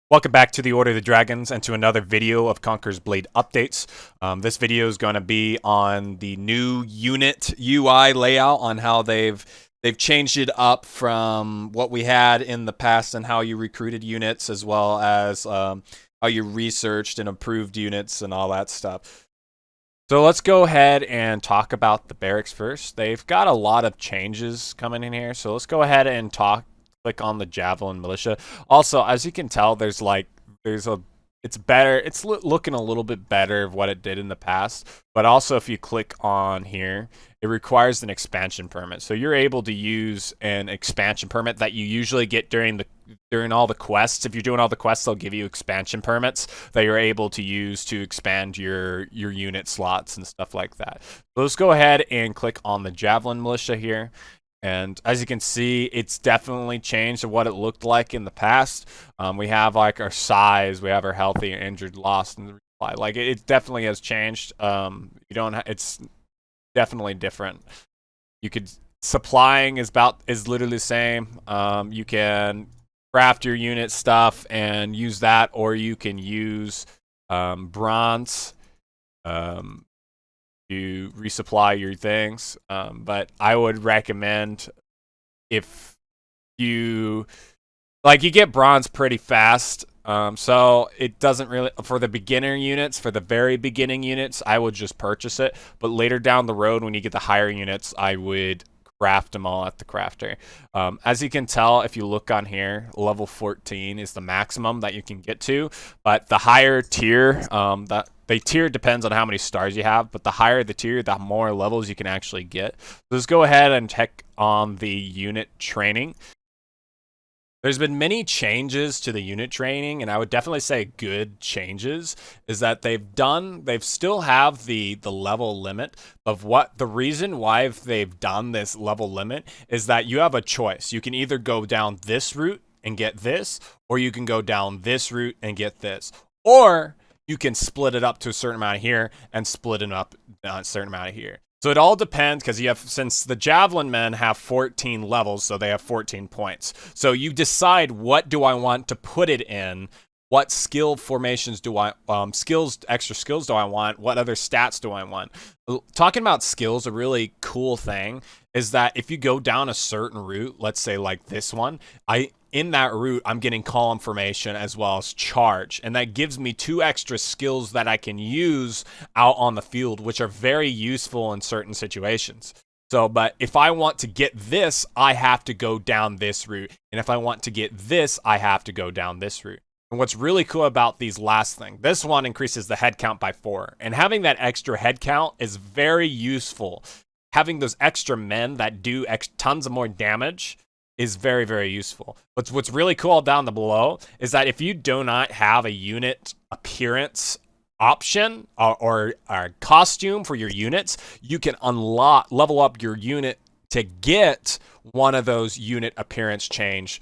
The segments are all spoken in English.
Welcome back to the Order of the Dragons and to another video of Conqueror's Blade updates. This video is going to be on the new unit UI layout, on how they've changed it up from what we had in the past and how you recruited units, as well as how you researched and improved units and all that stuff. So let's go ahead and talk about the barracks first. They've got a lot of changes coming in here, so let's go ahead and click on the Javelin Militia. Also, as you can tell, it's better. It's looking a little bit better of what it did in the past. But also, if you click on here, it requires an expansion permit. So you're able to use an expansion permit that you usually get during all the quests. If you're doing all the quests, they'll give you expansion permits that you're able to use to expand your unit slots and stuff like that. So let's go ahead and click on the Javelin Militia here. And as you can see, it's definitely changed to what it looked like in the past. We have like our size, we have our healthy, injured, lost, and resupply. Like it definitely has changed. It's definitely different. Supplying is literally the same. You can craft your unit stuff and use that, or you can use bronze. To resupply your things, but I would recommend, if you get bronze pretty fast, so it doesn't really, for the beginner units, for the very beginning units, I would just purchase it. But later down the road, when you get the higher units, I would craft them all at the crafter. As you can tell, if you look on here, level 14 is the maximum that you can get to, but the higher tier, the tier depends on how many stars you have, but the higher the tier, the more levels you can actually get. So let's go ahead and check on the unit training. There's been many changes to the unit training, and I would definitely say good changes is that they still have the level limit of the reason why they've done this level limit is that you have a choice. You can either go down this route and get this, or you can go down this route and get this, or you can split it up to a certain amount of here and split it up a certain amount of here. So it all depends, because since the Javelin men have 14 levels, so they have 14 points. So you decide, what do I want to put it in? What skill formations do I, extra skills do I want? What other stats do I want? Talking about skills, a really cool thing is that if you go down a certain route, let's say like this one, in that route, I'm getting column formation as well as charge. And that gives me 2 extra skills that I can use out on the field, which are very useful in certain situations. So, but if I want to get this, I have to go down this route. And if I want to get this, I have to go down this route. And what's really cool about these last thing, this one increases the head count by 4. And having that extra head count is very useful. Having those extra men that do tons of more damage is very, very useful. But what's really cool down below is that if you do not have a unit appearance option or costume for your units, you can level up your unit to get one of those unit appearance change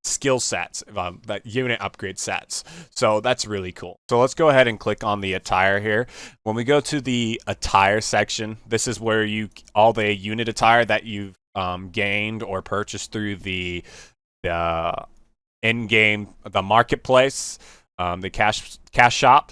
skill sets, that unit upgrade sets. So that's really cool. So let's go ahead and click on the attire here. When we go to the attire section, this is where all the unit attire that you've gained or purchased through the in-game, the marketplace, the cash shop.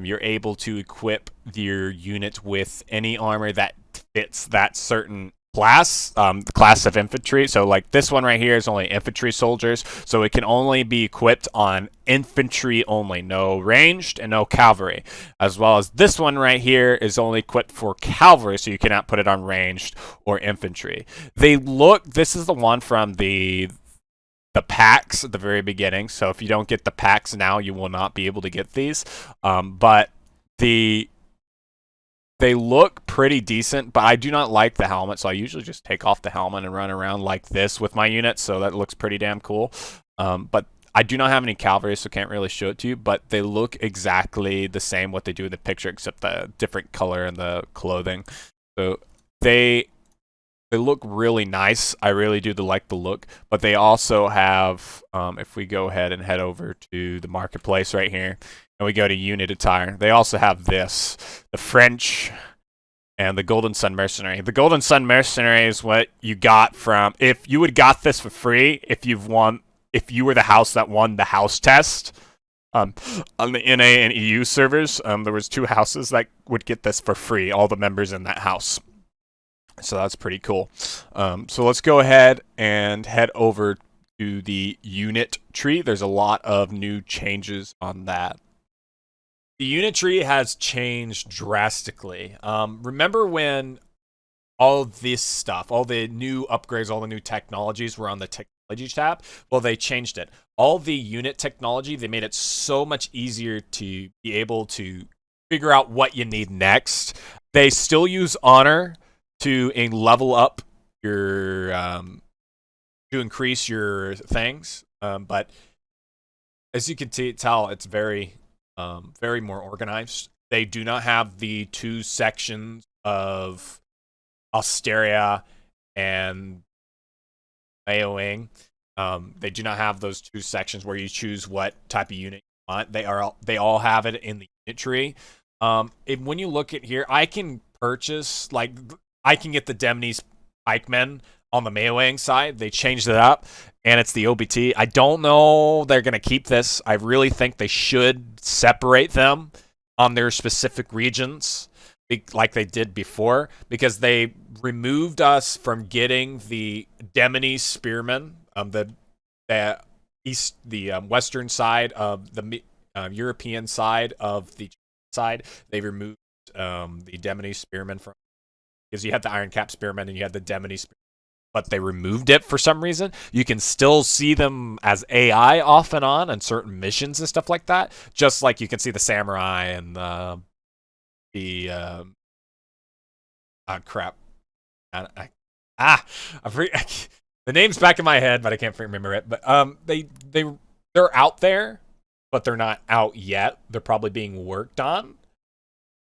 You're able to equip your unit with any armor that fits that certain class, the class of infantry. So like this one right here is only infantry soldiers, so it can only be equipped on infantry only, no ranged and no cavalry. As well as this one right here is only equipped for cavalry, so you cannot put it on ranged or infantry. This is the one from the packs at the very beginning, so if you don't get the packs now, you will not be able to get these. But they look pretty decent, but I do not like the helmet, so I usually just take off the helmet and run around like this with my unit, so that looks pretty damn cool. But I do not have any cavalry, so can't really show it to you, but they look exactly the same what they do in the picture, except the different color and the clothing. So they look really nice. I really do like the look, but they also have, if we go ahead and head over to the marketplace right here, and we go to unit attire, they also have the French and the Golden Sun Mercenary. The Golden Sun Mercenary is what you got from, if you would got this for free, if if you were the house that won the house test, on the NA and EU servers, there was 2 houses that would get this for free, all the members in that house. So that's pretty cool. So let's go ahead and head over to the unit tree. There's a lot of new changes on that. The unit tree has changed drastically. Remember when all this stuff, all the new upgrades, all the new technologies were on the technology tab? Well, they changed it. All the unit technology, they made it so much easier to be able to figure out what you need next. They still use honor to level up your to increase your things, but as you can tell, it's very more organized. They do not have the 2 sections of Asteria and AOing. They do not have those 2 sections where you choose what type of unit you want. They all have it in the unit tree. When you look at here, I can purchase, like, I can get the Demony's pikemen on the Meowing side. They changed it up, and it's the OBT. I don't know they're going to keep this. I really think they should separate them on their specific regions like they did before, because they removed us from getting the Demony's spearmen, the western side of the European side of the side. They removed the Demony's spearmen from, because you had the Iron Cap spearmen and you had the Demony's spearmen, but they removed it for some reason. You can still see them as AI off and on certain missions and stuff like that, just like you can see the samurai and the crap. The name's back in my head, but I can't remember it. But they're out there, but they're not out yet. They're probably being worked on.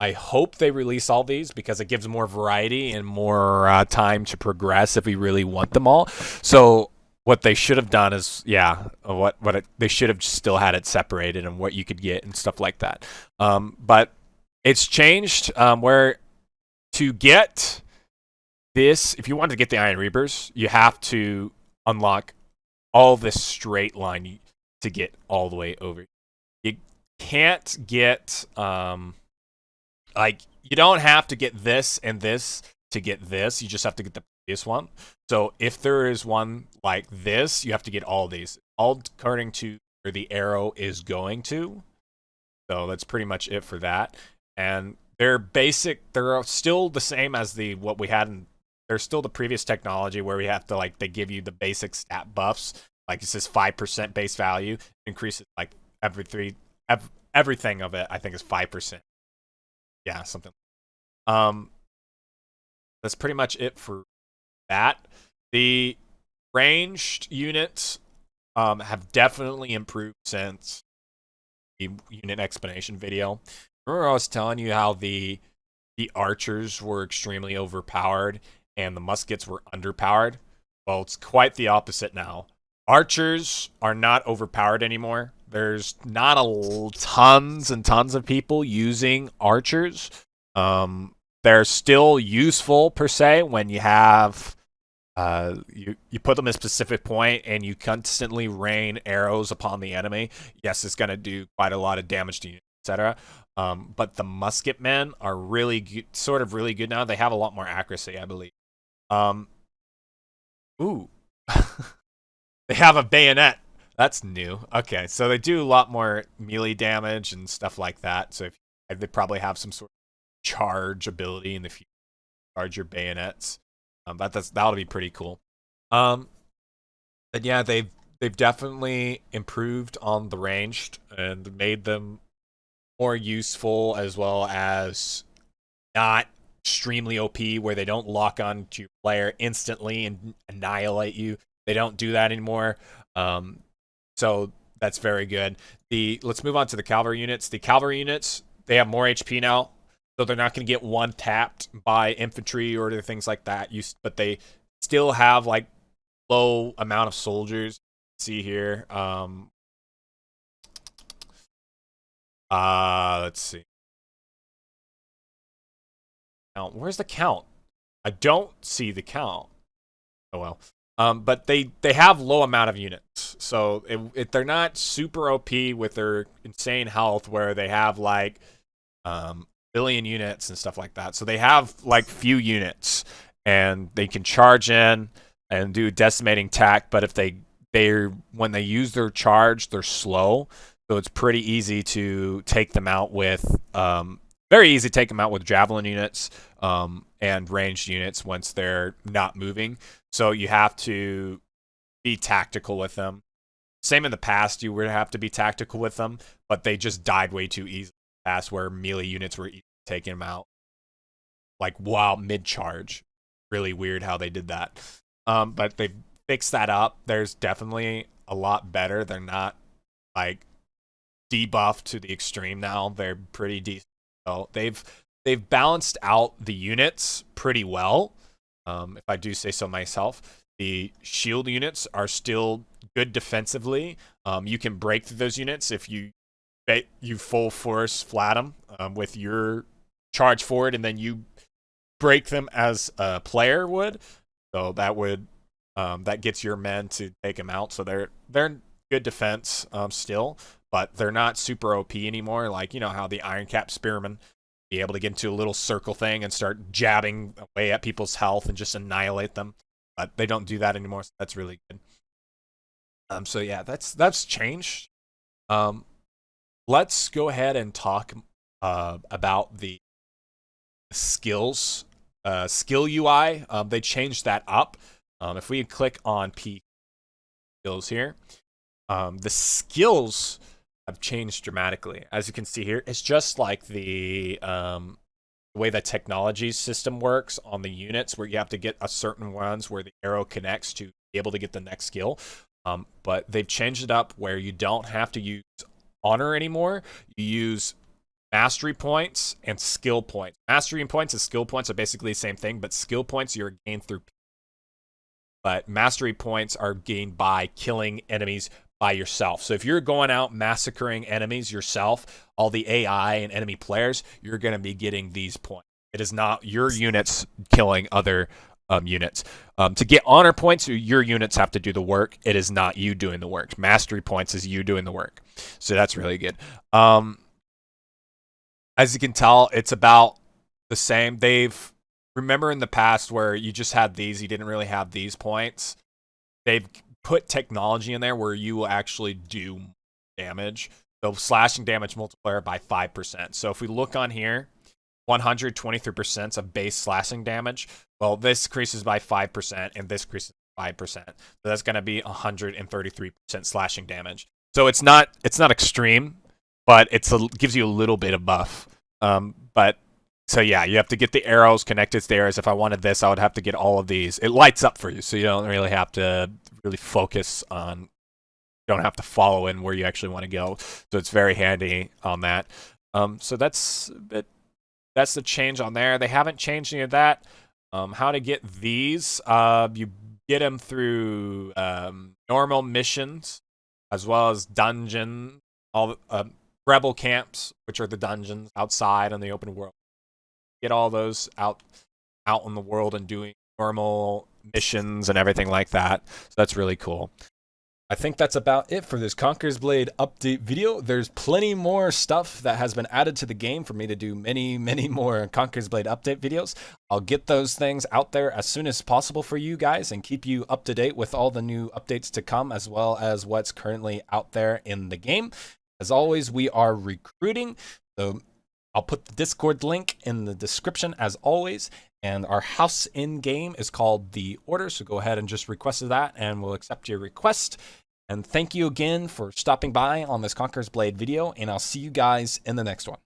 I hope they release all these because it gives more variety and more time to progress if we really want them all. So what they should have done is, they should have still had it separated and what you could get and stuff like that. But it's changed where to get this, if you want to get the Iron Reapers, you have to unlock all this straight line to get all the way over. You can't get you don't have to get this and this to get this. You just have to get the previous one. So if there is one like this, you have to get all these, all according to where the arrow is going to. So that's pretty much it for that. And they're still the same as what we had in. They're still the previous technology where we have to, they give you the basic stat buffs. Like it says 5% base value, increases like everything of it. I think is 5%. Yeah, something. That's pretty much it for that. The ranged units have definitely improved since the unit explanation video. Remember I was telling you how the archers were extremely overpowered and the muskets were underpowered? Well, it's quite the opposite now. Archers are not overpowered anymore. There's not tons and tons of people using archers. They're still useful per se when you have you put them in a specific point and you constantly rain arrows upon the enemy. Yes, it's going to do quite a lot of damage to you, etc. But the musket men are really good now. They have a lot more accuracy, I believe. Ooh. They have a bayonet. That's new. Okay, so they do a lot more melee damage and stuff like that. So they probably have some sort of charge ability in the future. Charge your bayonets. That'll be pretty cool. But yeah, they've definitely improved on the ranged and made them more useful, as well as not extremely OP where they don't lock on to your player instantly and annihilate you. They don't do that anymore. So that's very good. Let's move on to the cavalry units. The cavalry units, they have more HP now, so they're not going to get one tapped by infantry or other things like that. But they still have low amount of soldiers. See here. Let's see. Where's the count? I don't see the count. Oh well. But they have low amount of units, so they're not super OP with their insane health, where they have like billion units and stuff like that. So they have like few units, and they can charge in and do decimating attack. But if when they use their charge, they're slow, so it's pretty easy to take them out with very easy to take them out with javelin units and ranged units once they're not moving. So you have to be tactical with them. Same in the past, you would have to be tactical with them, but they just died way too easily in the past, where melee units were taking them out like while mid-charge. Really weird how they did that. But they fixed that up. There's definitely a lot better. They're not like debuffed to the extreme now. They're pretty decent. So they've balanced out the units pretty well. If I do say so myself. The shield units are still good defensively. You can break through those units if you full force flat them with your charge forward, and then you break them as a player would. So that would that gets your men to take them out. So they're good defense still, but they're not super OP anymore. Like, you know how the Iron Cap Spearmen be able to get into a little circle thing and start jabbing away at people's health and just annihilate them. But they don't do that anymore, so that's really good. So yeah, that's changed. Let's go ahead and talk about the skills, skill UI. They changed that up. If we click on P skills here, the skills have changed dramatically. As you can see here, it's just like the way the technology system works on the units, where you have to get a certain ones where the arrow connects to be able to get the next skill. But they've changed it up where you don't have to use honor anymore. You use mastery points and skill points. Mastery points and skill points are basically the same thing, but skill points you're gained through. But mastery points are gained by killing enemies by yourself. So if you're going out massacring enemies yourself, all the AI and enemy players, you're going to be getting these points. It is not your units killing other units. To get honor points, your units have to do the work. It is not you doing the work. Mastery points is you doing the work. So that's really good. As you can tell, it's about the same. Remember in the past where you just had these, you didn't really have these points. They've put technology in there where you will actually do damage. So slashing damage multiplier by 5%. So if we look on here, 123% of base slashing damage. Well, this increases by 5%, and this increases by 5%. So that's going to be 133% slashing damage. So it's not extreme, but gives you a little bit of buff. So yeah, you have to get the arrows connected to the arrows. If I wanted this, I would have to get all of these. It lights up for you, so you don't really have to really focus on. You don't have to follow in where you actually want to go. So it's very handy on that. So that's it. That's the change on there. They haven't changed any of that. How to get these? You get them through normal missions, as well as dungeon, all rebel camps, which are the dungeons outside on the open world. Get all those out in the world and doing normal missions and everything like that. So that's really cool. I think that's about it for this Conqueror's Blade update video. There's plenty more stuff that has been added to the game for me to do many, many more Conqueror's Blade update videos. I'll get those things out there as soon as possible for you guys and keep you up to date with all the new updates to come, as well as what's currently out there in the game. As always, we are recruiting, so I'll put the Discord link in the description as always. And our house in game is called The Order, so go ahead and just request that and we'll accept your request. And thank you again for stopping by on this Conqueror's Blade video, and I'll see you guys in the next one.